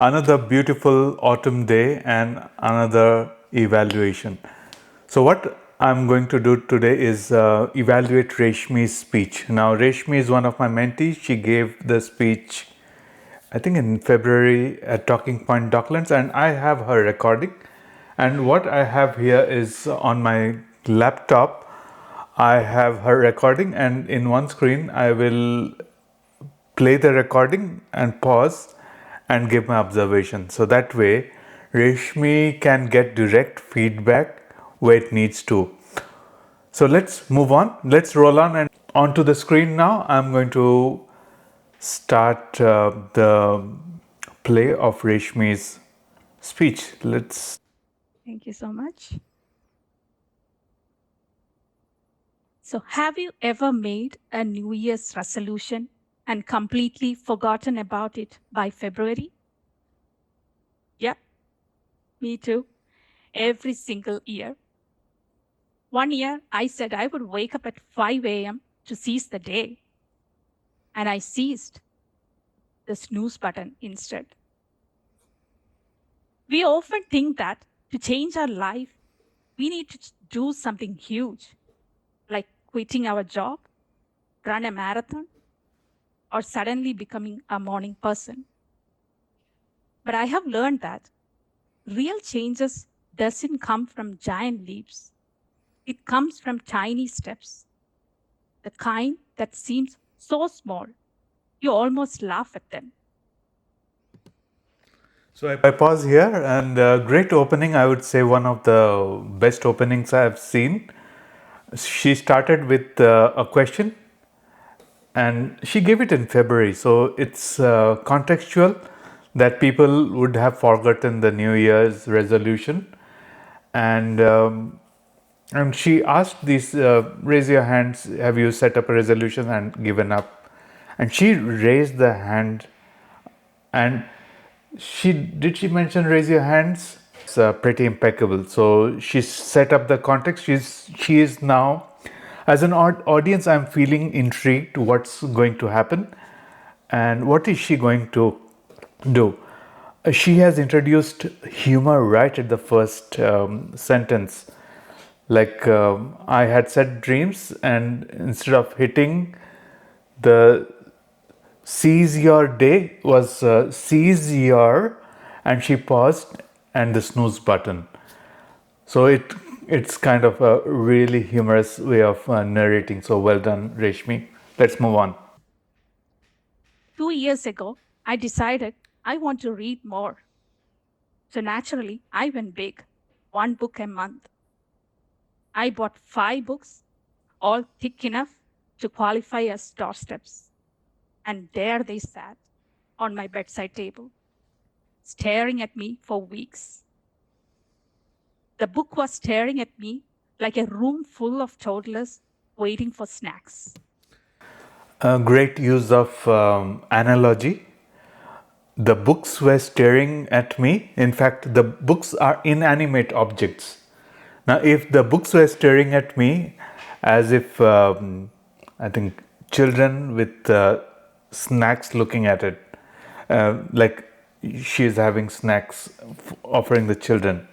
Another beautiful autumn day and another evaluation. So, what I'm going to do today is evaluate Reshmi's speech. Now, Reshmi is one of my mentees. She gave the speech, I think, in February at Talking Point Docklands, and I have her recording. And what I have here is on my laptop, I have her recording, and in one screen, I will play the recording and pause and give my observation. So that way, Reshmi can get direct feedback where it needs to. So let's move on. Let's roll on and onto the screen now. I'm going to start the play of Reshmi's speech. Let's. Thank you so much. So, have you ever made a New Year's resolution and completely forgotten about it by February? Yep, me too. Every single year. One year, I said I would wake up at 5 a.m. to seize the day, and I seized the snooze button instead. We often think that to change our life, we need to do something huge, like quitting our job, run a marathon, or suddenly becoming a morning person. But I have learned that real changes doesn't come from giant leaps. It comes from tiny steps, the kind that seems so small, you almost laugh at them. So I pause here, and great opening. I would say one of the best openings I have seen. She started with a question, and she gave it in February, so it's contextual that people would have forgotten the New Year's resolution, and she asked these raise your hands. Have you set up a resolution and given up? And she raised the hand, and she mention raise your hands? It's pretty impeccable. So she set up the context. She is now, as an audience, I'm feeling intrigued what's going to happen and what is she going to do. She has introduced humor right at the first sentence. Like I had set dreams, and instead of hitting the seize your day was seize your, and she paused and the snooze button. So it's kind of a really humorous way of narrating. So well done, Reshmi. Let's move on. 2 years ago, I decided I want to read more. So naturally, I went big, one book a month. I bought 5 books, all thick enough to qualify as doorsteps. And there they sat on my bedside table, staring at me for weeks. The book was staring at me like a room full of toddlers waiting for snacks. Great use of analogy. The books were staring at me. In fact, the books are inanimate objects. Now, if the books were staring at me as if, I think, children with snacks looking at it, like she is having snacks, offering the children.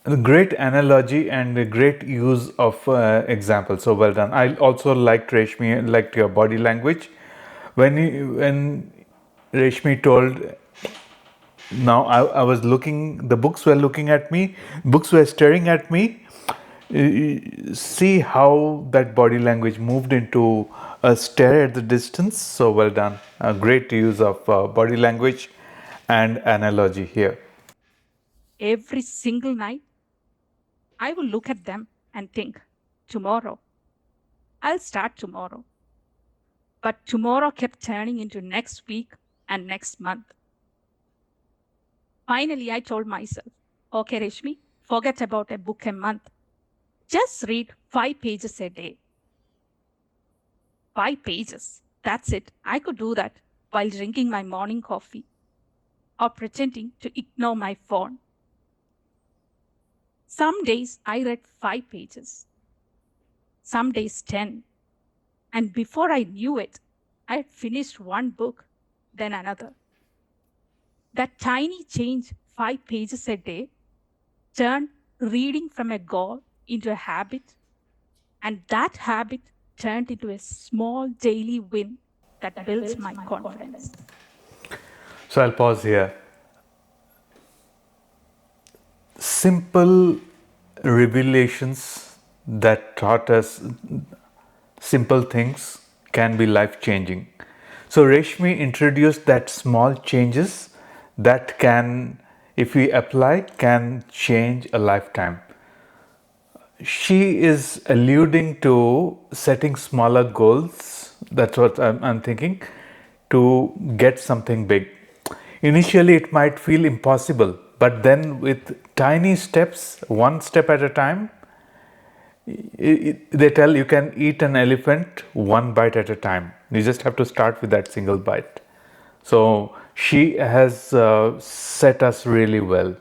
A great analogy and a great use of example. So well done. I also liked Reshmi, liked your body language. When Reshmi told, now I was looking, the books were looking at me, books were staring at me. See how that body language moved into a stare at the distance. So well done. A great use of body language and analogy here. Every single night, I will look at them and think, tomorrow, I'll start tomorrow. But tomorrow kept turning into next week and next month. Finally, I told myself, okay, Reshmi, forget about a book a month. Just read 5 pages a day. 5 pages. That's it. I could do that while drinking my morning coffee or pretending to ignore my phone. Some days I read 5 pages, some days 10. And before I knew it, I had finished one book, then another. That tiny change, 5 pages a day, turned reading from a goal into a habit, and that habit turned into a small daily win that builds my confidence. So I'll pause here. Simple revelations that taught us simple things can be life changing. So Reshmi introduced that small changes that can, if we apply, can change a lifetime. She is alluding to setting smaller goals. That's what I'm thinking, to get something big. Initially, it might feel impossible, but then with tiny steps, one step at a time, they tell you can eat an elephant one bite at a time. You just have to start with that single bite. So she has set us really well.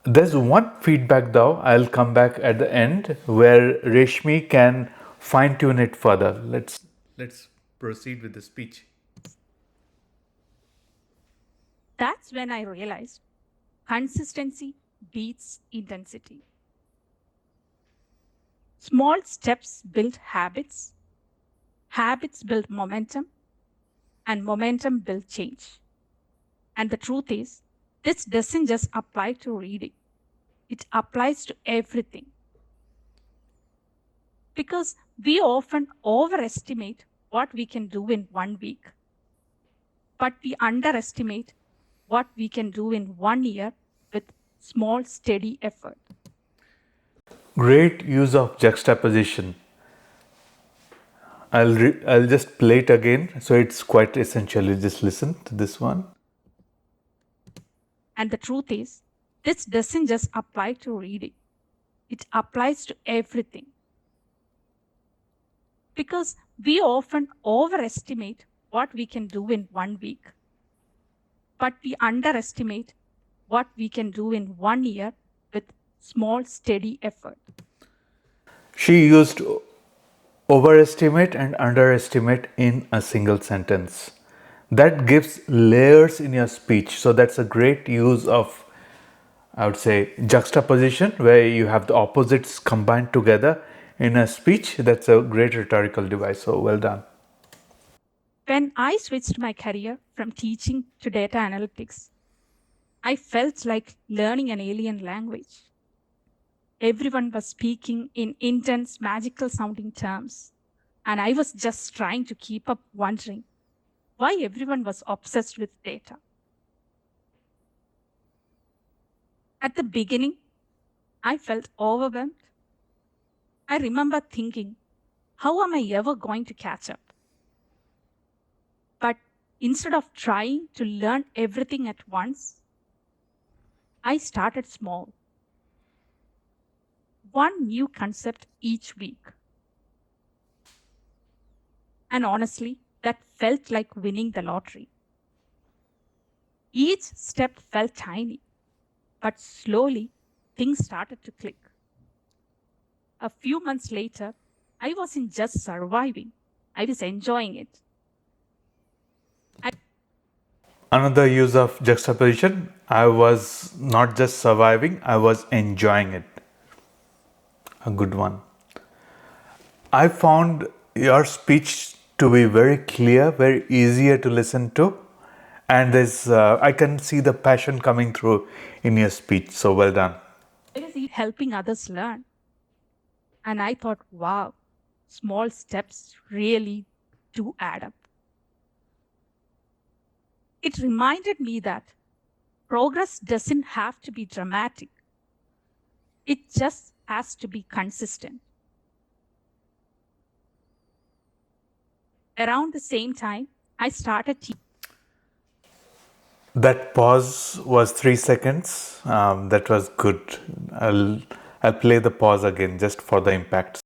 There's one feedback though, I'll come back at the end where Reshmi can fine tune it further. Let's proceed with the speech. That's when I realized consistency beats intensity. Small steps build habits, habits build momentum, and momentum build change. And the truth is, this doesn't just apply to reading, it applies to everything. Because we often overestimate what we can do in 1 week, but we underestimate what we can do in 1 year with small, steady effort. Great use of juxtaposition. I'll just play it again, so it's quite essential. You just listen to this one. And the truth is, this doesn't just apply to reading, it applies to everything. Because we often overestimate what we can do in 1 week, but we underestimate what we can do in 1 year with small, steady effort. She used overestimate and underestimate in a single sentence. That gives layers in your speech. So that's a great use of, I would say, juxtaposition, where you have the opposites combined together in a speech. That's a great rhetorical device. So well done. When I switched my career from teaching to data analytics, I felt like learning an alien language. Everyone was speaking in intense, magical sounding terms, and I was just trying to keep up, wondering why everyone was obsessed with data. At the beginning, I felt overwhelmed. I remember thinking, how am I ever going to catch up? But instead of trying to learn everything at once, I started small. One new concept each week. And honestly, that felt like winning the lottery. Each step felt tiny, but slowly things started to click. A few months later, I wasn't just surviving, I was enjoying it. Another use of juxtaposition, I was not just surviving, I was enjoying it. A good one. I found your speech to be very clear, very easier to listen to, and there's I can see the passion coming through in your speech. So well done. I was helping others learn. And I thought, wow, small steps really do add up. It reminded me that progress doesn't have to be dramatic, it just has to be consistent. Around the same time, I started That pause was 3 seconds. That was good. I'll play the pause again just for the impact.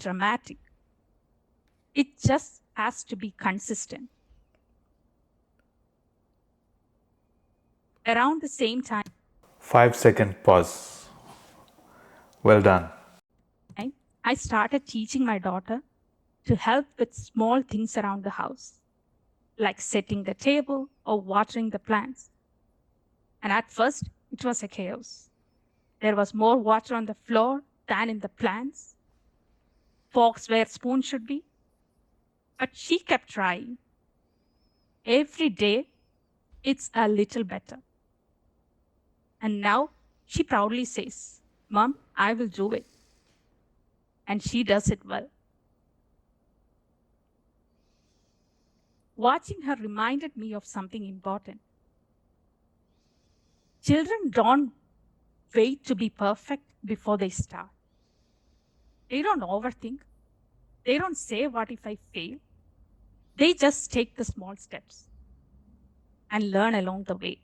dramatic. It just has to be consistent. Around the same time, 5 second pause. Well done. I started teaching my daughter to help with small things around the house. like setting the table or watering the plants. And at first, it was a chaos. There was more water on the floor than in the plants, forks where spoons should be. But she kept trying. Every day, it's a little better. And now she proudly says, Mom, I will do it. And she does it well. Watching her reminded me of something important. Children don't wait to be perfect before they start. They don't overthink. They don't say, What if I fail? They just take the small steps and learn along the way.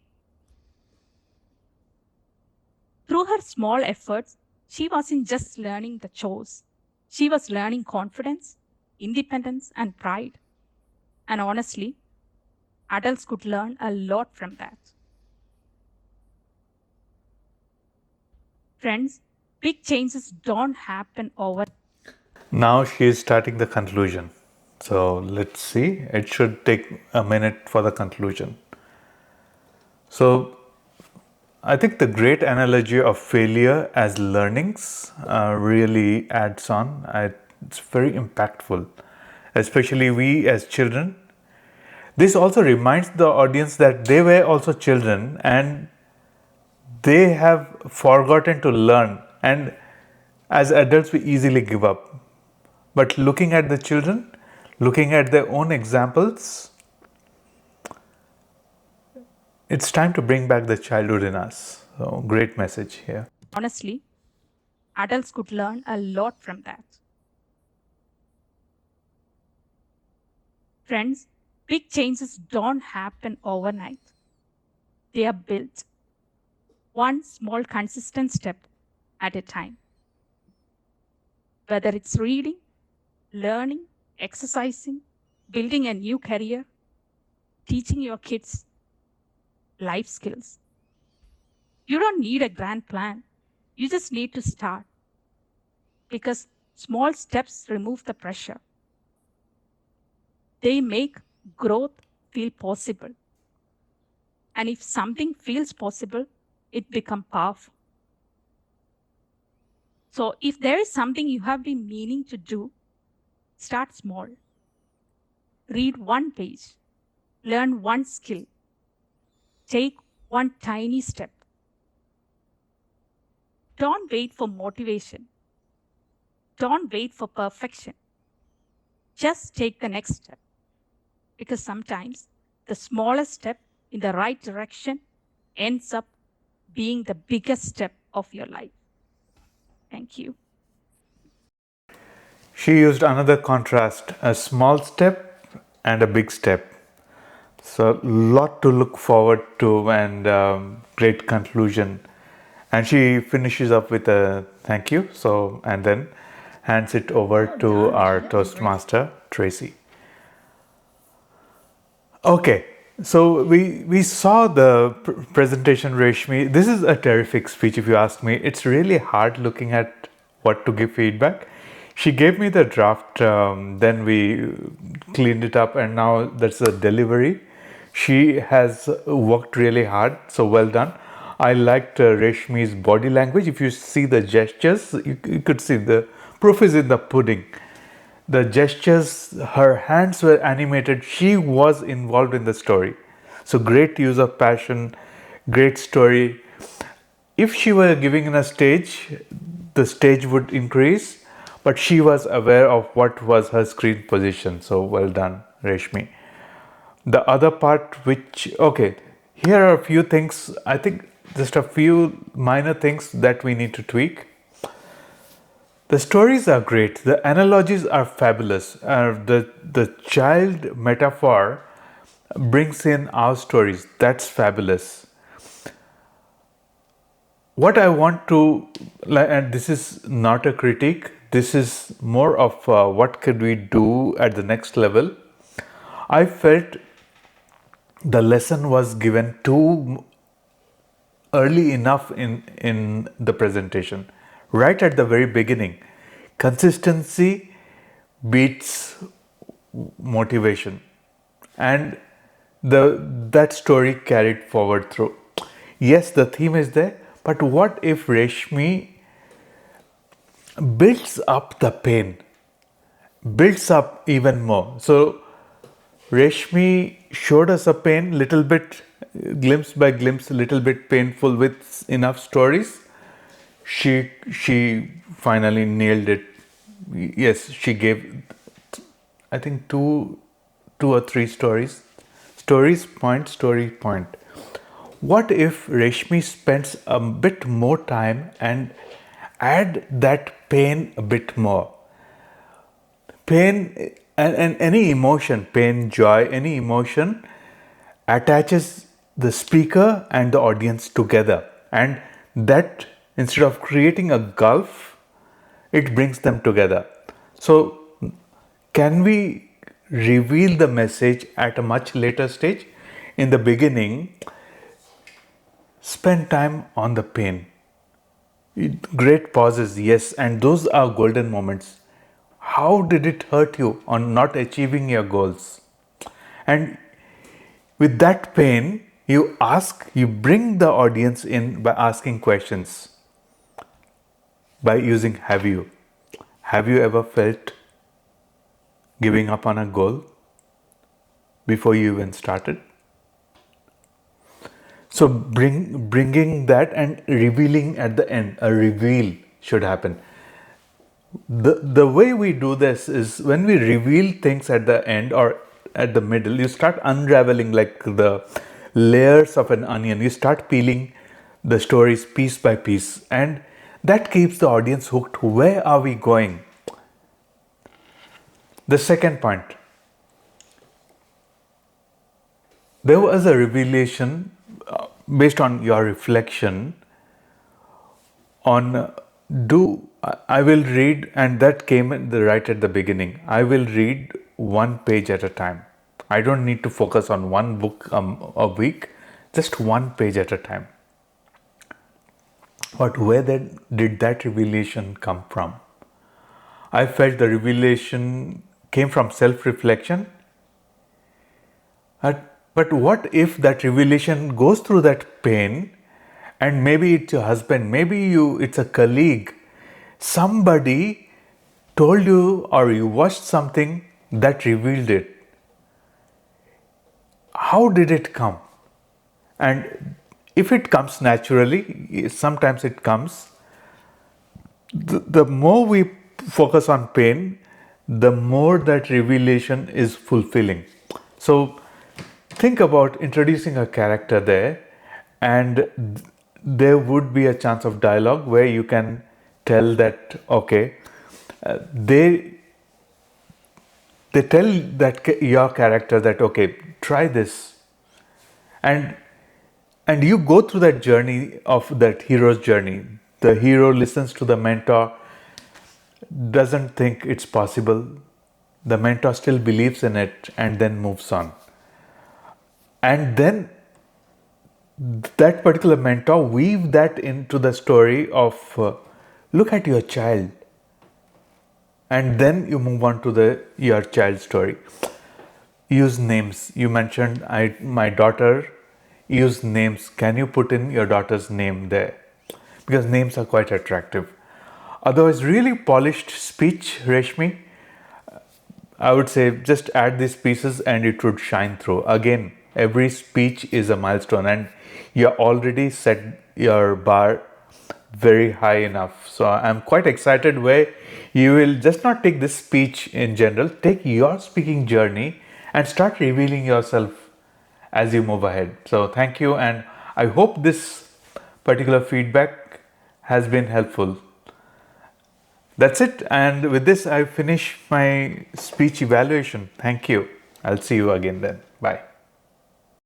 Through her small efforts, she wasn't just learning the chores, she was learning confidence, independence, and pride. And honestly, adults could learn a lot from that. Friends, big changes don't happen over. Now she is starting the conclusion. So let's see. It should take a minute for the conclusion. So I think the great analogy of failure as learnings really adds on. It's very impactful, especially we as children. This also reminds the audience that they were also children and they have forgotten to learn. And as adults, we easily give up. But looking at the children, looking at their own examples, it's time to bring back the childhood in us. So, great message here. Honestly, adults could learn a lot from that. Friends, big changes don't happen overnight. They are built one small consistent step at a time. Whether it's reading, learning, exercising, building a new career, teaching your kids life skills. You don't need a grand plan. You just need to start because small steps remove the pressure. They make growth feel possible. And if something feels possible, it becomes powerful. So if there is something you have been meaning to do, start small. Read one page, learn one skill, take one tiny step. Don't wait for motivation. Don't wait for perfection. Just take the next step. Because sometimes the smallest step in the right direction ends up being the biggest step of your life. Thank you. She used another contrast, a small step and a big step. So, lot to look forward to and great conclusion. And she finishes up with a thank you. So, and then hands it over to our Toastmaster, Tracy. Okay, so we saw the presentation, Reshmi. This is a terrific speech, if you ask me. It's really hard looking at what to give feedback. She gave me the draft, then we cleaned it up, and now that's a delivery. She has worked really hard, so well done. I liked Reshmi's body language. If you see the gestures, you could see the proof is in the pudding. The gestures, her hands were animated. She was involved in the story. So great use of passion, great story. If she were giving in a stage, the stage would increase, but she was aware of what was her screen position. So well done, Reshmi. The other part, which, okay, here are a few things, I think just a few minor things that we need to tweak. The stories are great. The analogies are fabulous. The child metaphor brings in our stories. That's fabulous. What I want to, and this is not a critique, this is more of what could we do at the next level. I felt the lesson was given too early enough in the presentation, right at the very beginning. Consistency beats motivation. and the that story carried forward through. Yes, the theme is there, but what if Reshmi builds up the pain, builds up even more? So Reshmi showed us a pain, little bit, glimpse by glimpse, little bit painful with enough stories. She finally nailed it. Yes, she gave, I think, two or three stories. Story point. What if Reshmi spends a bit more time and add that pain a bit more? Pain and any emotion, pain, joy, any emotion attaches the speaker and the audience together. And that, instead of creating a gulf, it brings them together. So, can we reveal the message at a much later stage? In the beginning, spend time on the pain. Great pauses, yes, and those are golden moments. How did it hurt you on not achieving your goals? And with that pain, you bring the audience in by asking questions, by using have you. Have you ever felt giving up on a goal before you even started? So bringing that and revealing at the end, a reveal should happen. The way we do this is when we reveal things at the end or at the middle, you start unraveling like the layers of an onion. You start peeling the stories piece by piece, and that keeps the audience hooked. Where are we going? The second point, there was a revelation based on your reflection on do I will read, and that came right at the beginning. I will read one page at a time. I don't need to focus on one book a week, just one page at a time. But where then did that revelation come from? I felt the revelation came from self reflection. But what if that revelation goes through that pain, and maybe it's your husband, maybe it's a colleague, somebody told you or you watched something that revealed it. How did it come? And if it comes naturally, sometimes it comes, the more we focus on pain, the more that revelation is fulfilling. So think about introducing a character there, and there would be a chance of dialogue where you can tell that, okay, they tell that your character that, okay, try this, and you go through that journey of that hero's journey. The hero listens to the mentor, doesn't think it's possible. The mentor still believes in it and then moves on. And then that particular mentor weave that into the story of look at your child, and then you move on to your child story. Use names. You mentioned my daughter. Use names. Can you put in your daughter's name there? Because names are quite attractive. Otherwise, really polished speech, Reshmi, I would say just add these pieces and it would shine through. Again, every speech is a milestone, and you already set your bar very high enough. So I'm quite excited where you will just not take this speech in general, take your speaking journey and start revealing yourself as you move ahead. So thank you, and I hope this particular feedback has been helpful. That's it, and with this I finish my speech evaluation. Thank you. I'll see you again then. Bye.